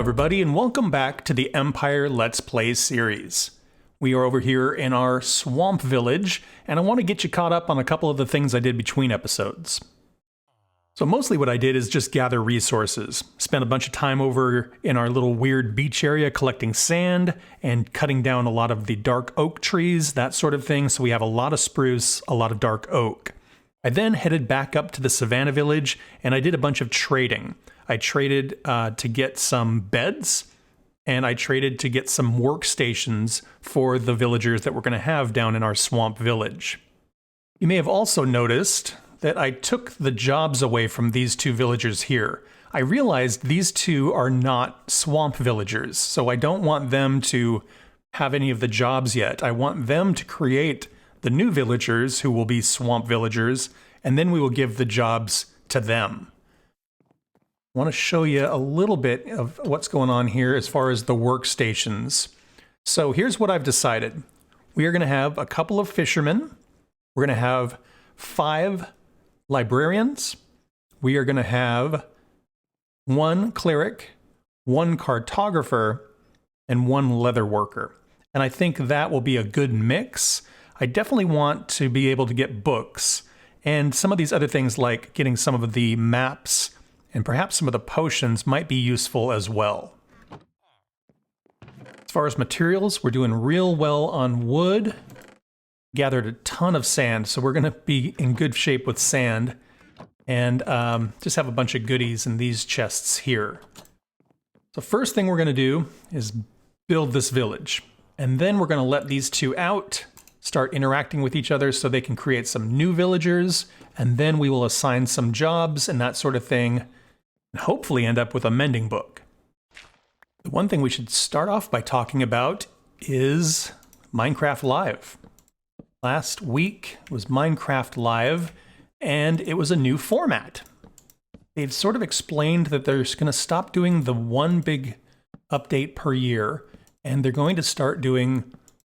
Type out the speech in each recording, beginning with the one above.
everybody, and welcome back to the Empire Let's Play series. We are over here in our swamp village, and I want to get you caught up on a couple of the things I did between episodes. So mostly what I did is just gather resources. Spent a bunch of time over in our little weird beach area collecting sand and cutting down a lot of the dark oak trees, that sort of thing, so we have a lot of spruce, a lot of dark oak. I then headed back up to the Savannah village, and I did a bunch of trading. I traded to get some beds, and I traded to get some workstations for the villagers that we're going to have down in our swamp village. You may have also noticed that I took the jobs away from these two villagers here. I realized these two are not swamp villagers, so I don't want them to have any of the jobs yet. I want them to create the new villagers who will be swamp villagers, and then we will give the jobs to them. I want to show you a little bit of what's going on here as far as the workstations. So here's what I've decided. We are going to have a couple of fishermen. We're going to have 5 librarians. We are going to have 1 cleric, 1 cartographer, and 1 leather worker. And I think that will be a good mix. I definitely want to be able to get books and some of these other things like getting some of the maps and perhaps some of the potions might be useful as well. As far as materials, we're doing real well on wood. Gathered a ton of sand, so we're going to be in good shape with sand. And just have a bunch of goodies in these chests here. So first thing we're going to do is build this village. And then we're going to let these two out, start interacting with each other so they can create some new villagers. And then we will assign some jobs and that sort of thing. And hopefully end up with a mending book. The one thing we should start off by talking about is Minecraft Live. Last week was Minecraft Live, and it was a new format. They've sort of explained that they're going to stop doing the one big update per year, and they're going to start doing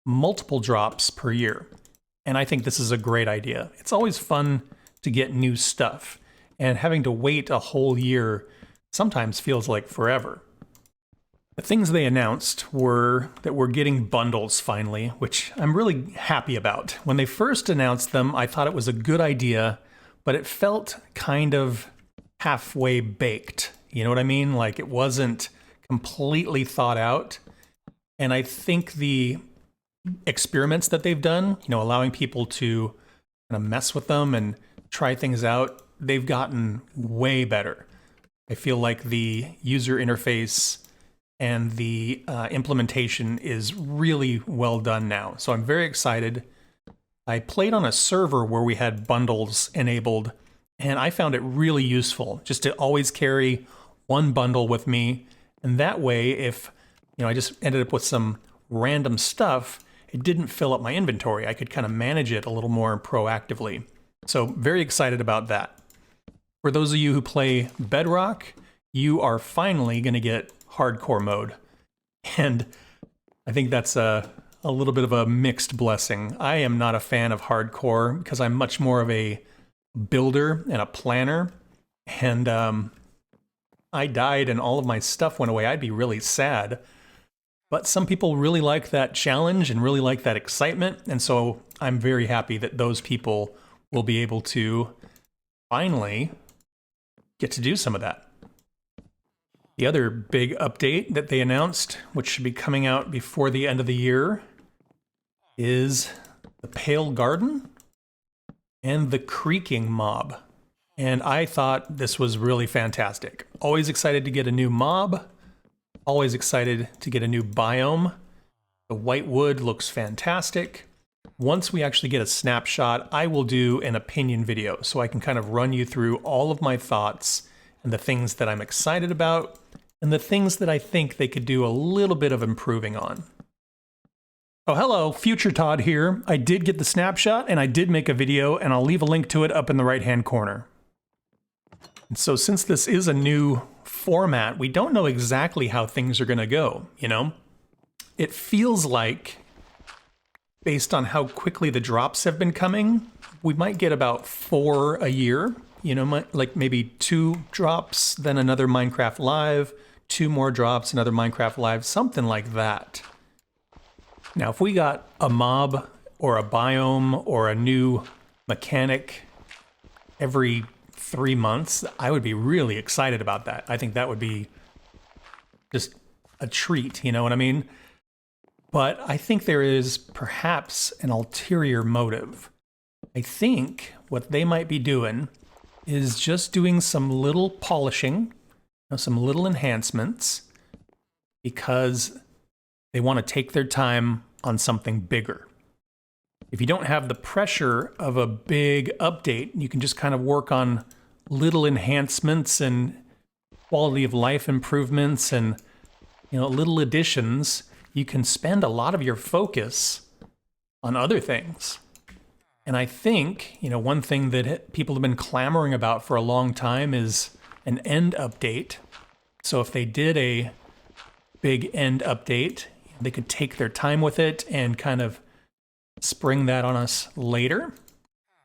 multiple drops per year. And I think this is a great idea. It's always fun to get new stuff. And having to wait a whole year sometimes feels like forever. The things they announced were that we're getting bundles finally, which I'm really happy about. When they first announced them, I thought it was a good idea, but it felt kind of halfway baked. You know what I mean? Like it wasn't completely thought out. And I think the experiments that they've done, allowing people to kind of mess with them and try things out, they've gotten way better. I feel like the user interface and the implementation is really well done now. So I'm very excited. I played on a server where we had bundles enabled, and I found it really useful just to always carry one bundle with me. And that way, if I just ended up with some random stuff, it didn't fill up my inventory. I could kind of manage it a little more proactively. So very excited about that. For those of you who play Bedrock, you are finally going to get hardcore mode. And I think that's a little bit of a mixed blessing. I am not a fan of hardcore because I'm much more of a builder and a planner. And I died and all of my stuff went away. I'd be really sad. But some people really like that challenge and really like that excitement. And so I'm very happy that those people will be able to finally get to do some of that. The other big update that they announced, which should be coming out before the end of the year, is the Pale Garden and the Creaking Mob. And I thought this was really fantastic. Always excited to get a new mob. Always excited to get a new biome. The white wood looks fantastic. Once we actually get a snapshot, I will do an opinion video so I can kind of run you through all of my thoughts and the things that I'm excited about and the things that I think they could do a little bit of improving on. Oh, hello, Future Todd here. I did get the snapshot and I did make a video, and I'll leave a link to it up in the right-hand corner. And so since this is a new format, we don't know exactly how things are going to go, It feels like, based on how quickly the drops have been coming, we might get about 4 a year. Like maybe 2 drops, then another Minecraft Live, 2 more drops, another Minecraft Live, something like that. Now, if we got a mob or a biome or a new mechanic every 3 months, I would be really excited about that. I think that would be just a treat, you know what I mean? But I think there is perhaps an ulterior motive. I think what they might be doing is just doing some little polishing, some little enhancements, because they want to take their time on something bigger. If you don't have the pressure of a big update, you can just kind of work on little enhancements and quality of life improvements and, you know, little additions. You can spend a lot of your focus on other things. And I think, you know, one thing that people have been clamoring about for a long time is an end update. So if they did a big end update, they could take their time with it and kind of spring that on us later.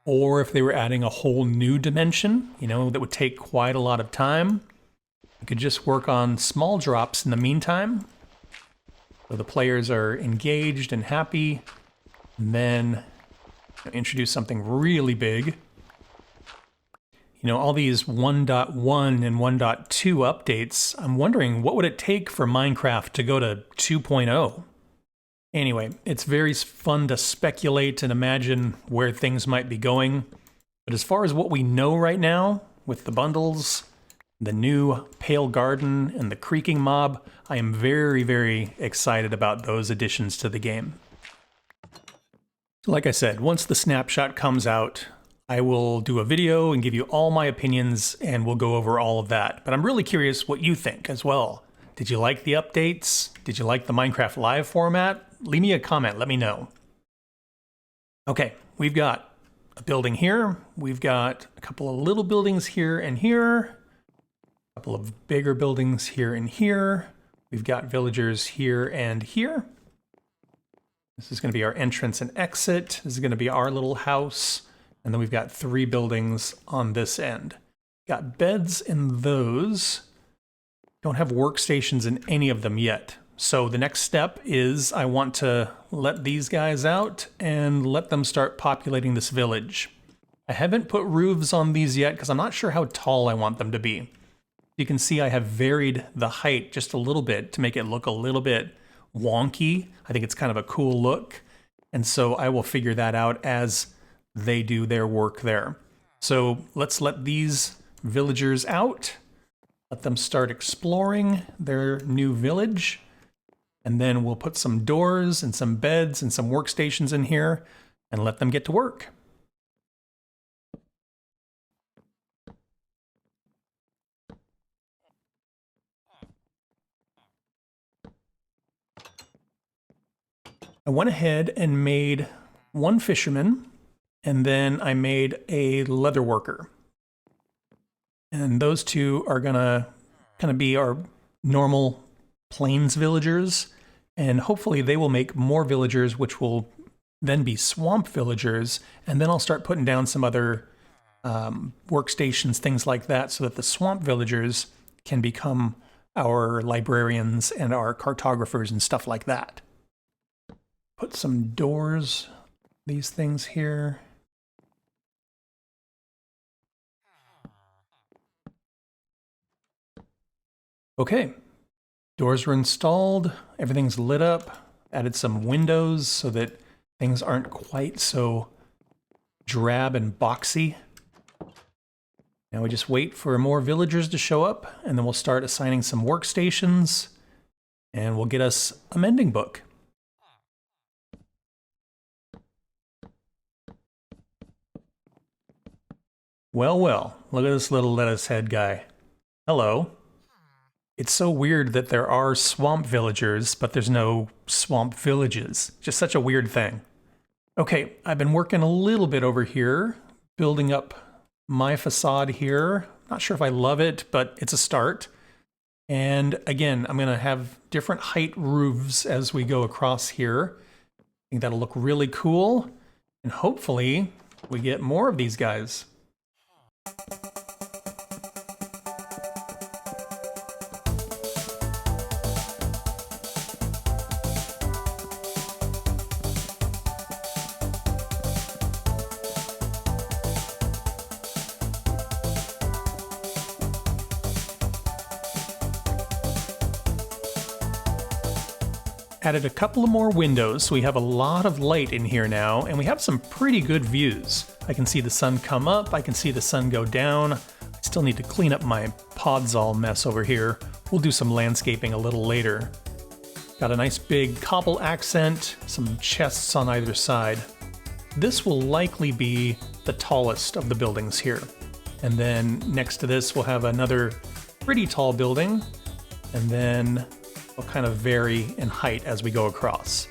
Or if they were adding a whole new dimension, you know, that would take quite a lot of time, you could just work on small drops in the meantime, so the players are engaged and happy, and then introduce something really big. You know, all these 1.1 and 1.2 updates, I'm wondering what would it take for Minecraft to go to 2.0? Anyway, it's very fun to speculate and imagine where things might be going. But as far as what we know right now, with the bundles, the new Pale Garden, and the Creaking Mob, I am very, very excited about those additions to the game. Like I said, once the snapshot comes out, I will do a video and give you all my opinions, and we'll go over all of that. But I'm really curious what you think as well. Did you like the updates? Did you like the Minecraft Live format? Leave me a comment, let me know. Okay, we've got a building here. We've got a couple of little buildings here and here. A couple of bigger buildings here and here. We've got villagers here and here. This is going to be our entrance and exit. This is going to be our little house. And then we've got 3 buildings on this end. Got beds in those. Don't have workstations in any of them yet. So the next step is I want to let these guys out and let them start populating this village. I haven't put roofs on these yet because I'm not sure how tall I want them to be. You can see I have varied the height just a little bit to make it look a little bit wonky. I think it's kind of a cool look. And so I will figure that out as they do their work there. So let's let these villagers out. Let them start exploring their new village. And then we'll put some doors and some beds and some workstations in here and let them get to work. I went ahead and made 1 fisherman, and then I made a leather worker. And those 2 are gonna kind of be our normal plains villagers, and hopefully they will make more villagers, which will then be swamp villagers, and then I'll start putting down some other workstations, things like that, so that the swamp villagers can become our librarians and our cartographers and stuff like that. Put some doors, these things here. Okay. Doors were installed, everything's lit up, added some windows so that things aren't quite so drab and boxy. Now we just wait for more villagers to show up, and then we'll start assigning some workstations, and we'll get us a mending book. Well, well, look at this little lettuce head guy. Hello. It's so weird that there are swamp villagers, but there's no swamp villages. Just such a weird thing. Okay, I've been working a little bit over here, building up my facade here. Not sure if I love it, but it's a start. And again, I'm gonna have different height roofs as we go across here. I think that'll look really cool. And hopefully we get more of these guys. Added a couple of more windows, so we have a lot of light in here now, and we have some pretty good views. I can see the sun come up, I can see the sun go down. I still need to clean up my podzol mess over here. We'll do some landscaping a little later. Got a nice big cobble accent, some chests on either side. This will likely be the tallest of the buildings here. And then next to this we'll have another pretty tall building, and then will kind of vary in height as we go across.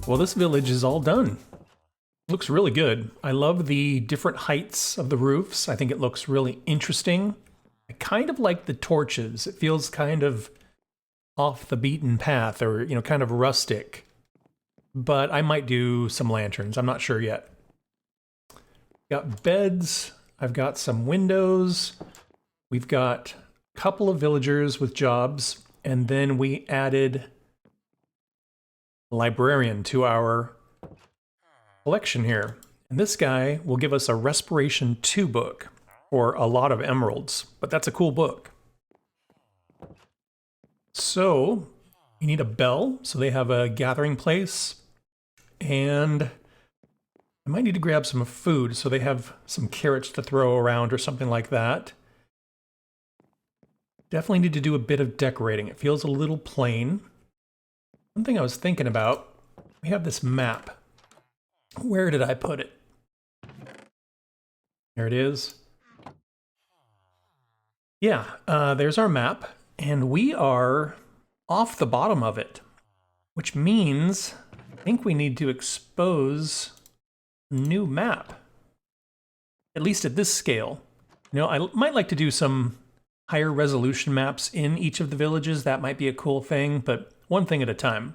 Well, this village is all done. Looks really good. I love the different heights of the roofs. I think it looks really interesting. I kind of like the torches. It feels kind of off the beaten path, or, you know, kind of rustic. But I might do some lanterns. I'm not sure yet. Got beds. I've got some windows. We've got a couple of villagers with jobs. And then we added librarian to our collection here. And this guy will give us a Respiration 2 book for a lot of emeralds, but that's a cool book. So you need a bell, so they have a gathering place, and I might need to grab some food, so they have some carrots to throw around or something like that. Definitely need to do a bit of decorating. It feels a little plain. One thing I was thinking about, we have this map. Where did I put it? There it is. Yeah, there's our map, and we are off the bottom of it, which means I think we need to expose a new map, at least at this scale. You know, I might like to do some higher resolution maps in each of the villages. That might be a cool thing, but one thing at a time.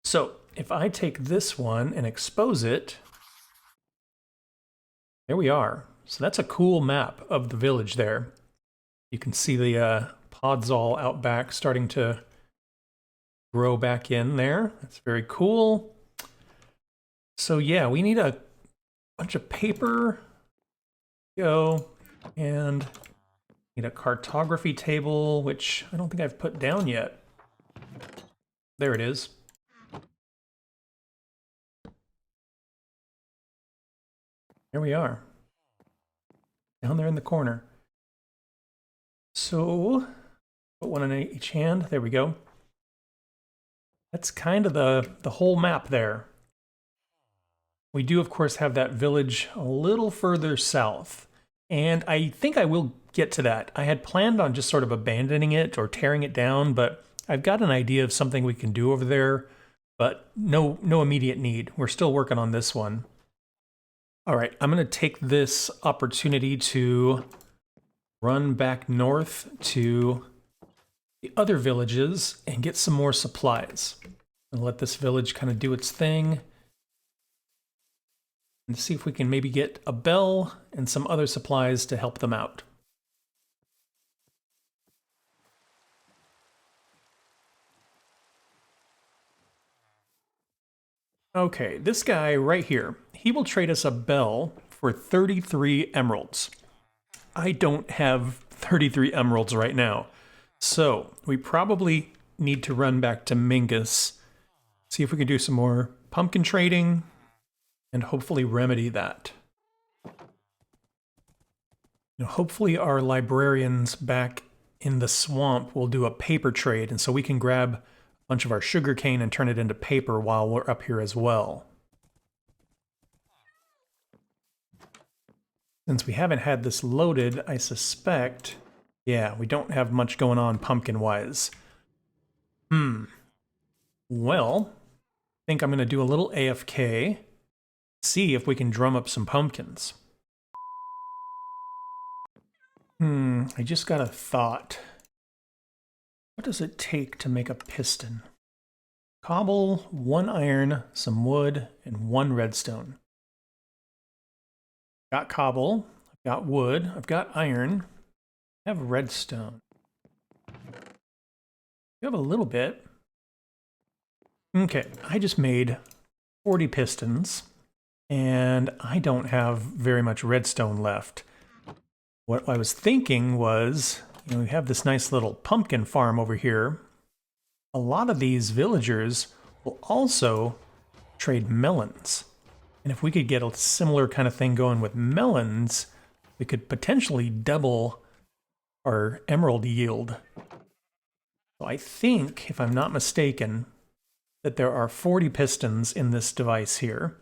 So if I take this one and expose it, there we are. So that's a cool map of the village there. You can see the podzol out back starting to grow back in there. That's very cool. So yeah, we need a bunch of paper. Go. And need a cartography table, which I don't think I've put down yet. There it is. There we are. Down there in the corner. So, put one in each hand. There we go. That's kind of the whole map there. We do, of course, have that village a little further south. And I think I will get to that. I had planned on just sort of abandoning it or tearing it down, but I've got an idea of something we can do over there, but no immediate need. We're still working on this one. All right, I'm going to take this opportunity to run back north to the other villages and get some more supplies. And let this village kind of do its thing. And see if we can maybe get a bell and some other supplies to help them out. Okay, this guy right here, he will trade us a bell for 33 emeralds. I don't have 33 emeralds right now, so we probably need to run back to Mingus, see if we can do some more pumpkin trading, and hopefully remedy that. You know, hopefully our librarians back in the swamp will do a paper trade, and so we can grab bunch of our sugarcane and turn it into paper while we're up here as well. Since we haven't had this loaded, I suspect, yeah, we don't have much going on pumpkin-wise. Well, I think I'm going to do a little AFK, see if we can drum up some pumpkins. I just got a thought. What does it take to make a piston? Cobble, 1 iron, some wood, and 1 redstone. Got cobble, I've got wood, I've got iron, I have redstone. You have a little bit. Okay, I just made 40 pistons, and I don't have very much redstone left. What I was thinking was, we have this nice little pumpkin farm over here. A lot of these villagers will also trade melons. And if we could get a similar kind of thing going with melons, we could potentially double our emerald yield. So I think, if I'm not mistaken, that there are 40 pistons in this device here.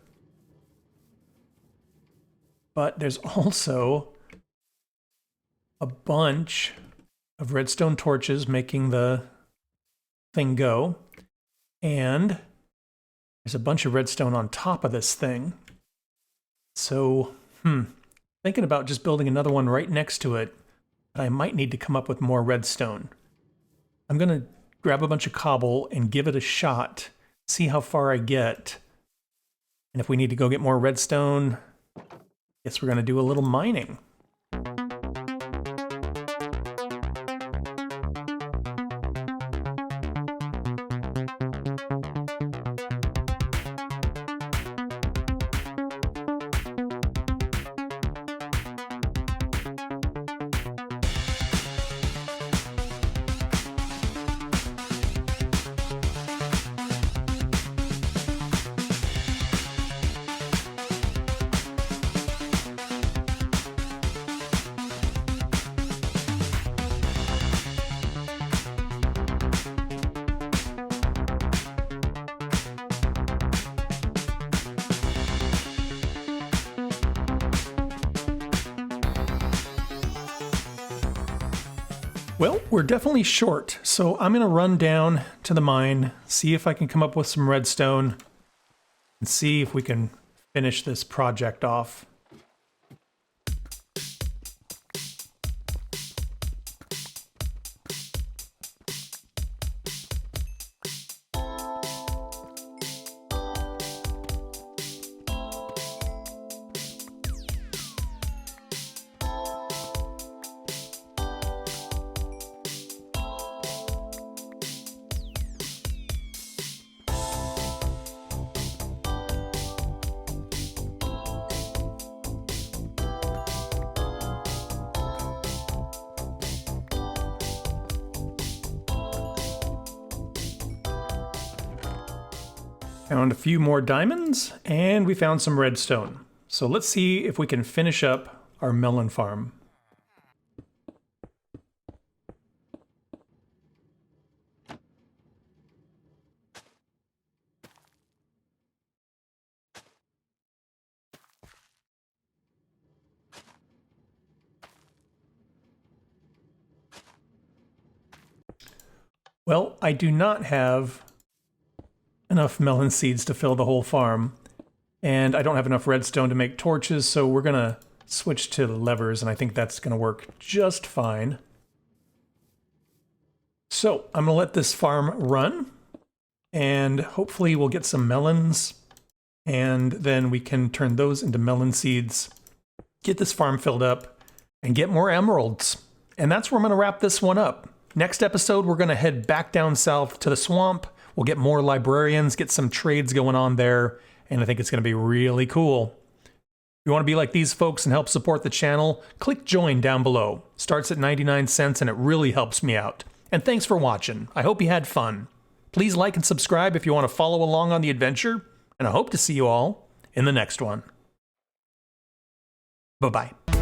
But there's also a bunch of redstone torches making the thing go. And there's a bunch of redstone on top of this thing. So, thinking about just building another one right next to it, but I might need to come up with more redstone. I'm going to grab a bunch of cobble and give it a shot, see how far I get. And if we need to go get more redstone, I guess we're going to do a little mining. Well, we're definitely short, so I'm going to run down to the mine, see if I can come up with some redstone, and see if we can finish this project off. Found a few more diamonds, and we found some redstone. So let's see if we can finish up our melon farm. Well, I do not have enough melon seeds to fill the whole farm, and I don't have enough redstone to make torches, so we're gonna switch to levers, and I think that's gonna work just fine. So I'm gonna let this farm run, and hopefully we'll get some melons, and then we can turn those into melon seeds, get this farm filled up, and get more emeralds. And that's where I'm gonna wrap this one up. Next episode, we're gonna head back down south to the swamp. We'll get more librarians, get some trades going on there, and I think it's going to be really cool. If you want to be like these folks and help support the channel, click join down below. Starts at 99 cents and it really helps me out. And thanks for watching. I hope you had fun. Please like and subscribe if you want to follow along on the adventure, and I hope to see you all in the next one. Bye-bye.